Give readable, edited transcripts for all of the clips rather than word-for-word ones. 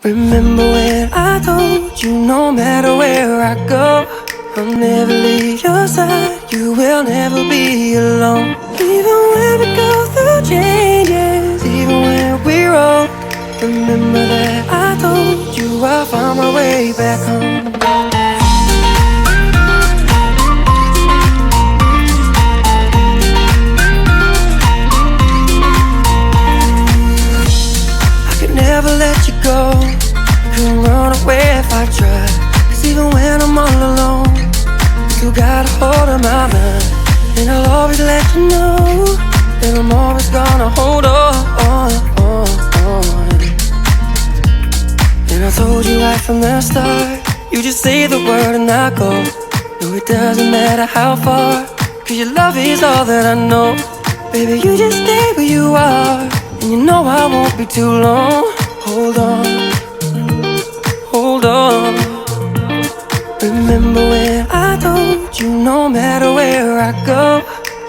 Remember when I told you no matter where I go, I'll never leave your side, you will never be alone. Even when we go through changes, even when we're old, remember that I told you I'll find my way back home. I could never let you go, couldn't run away if I tried. Cause even when I'm all alone, you still got a hold of my mind. And I'll always let you know that I'm always gonna hold on. And I told you right from the start, you just say the word and I go. No, it doesn't matter how far, cause your love is all that I know. Baby, you just stay where you are, and you know I won't be too long. Hold on, hold on. Remember when I told you no matter where I go,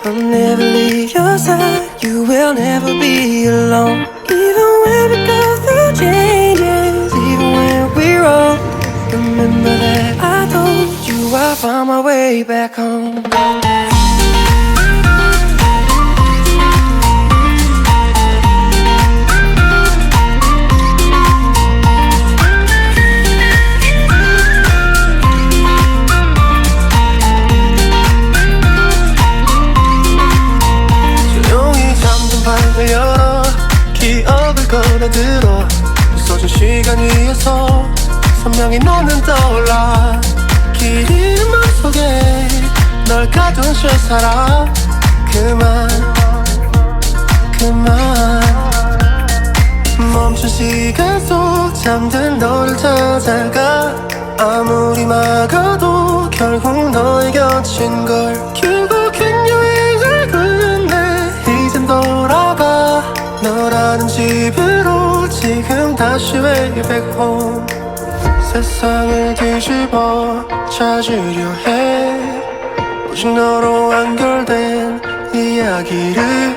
I'll never leave your side, you will never be alone. Even when we go through changes, even when we're old, remember that I told you I'll find my way back home. 열어 기억을 꺼내들어 부서진 시간 위에서 선명히 너는 떠올라 긴 맘속에 널 가둔 채 살아 그만 멈춘 시간 속 잠든 너를 찾아가 아무리 막아도 결국 너의 곁인 걸 결국엔 여행을 끝내 이젠 돌아가 너라는 집으로 지금 다시 way back home. 세상을 뒤집어 찾으려 해 오직 너로 완결된 이야기를.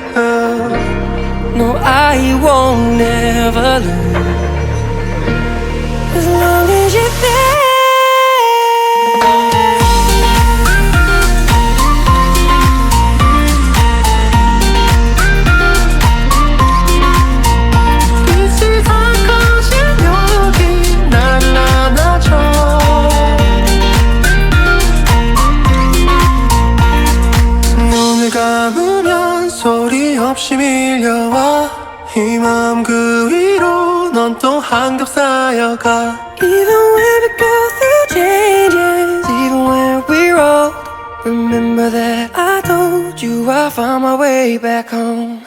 No, I won't never lose as long as you're there. 빛이 다 꺼진 여기 나를 안아줘 눈을 감으면 소리 없이 밀려와 이 마음 그 위로 넌 또 한겹 쌓여가 Even when we go through changes, even when we're old, remember that I told you I'll find my way back home.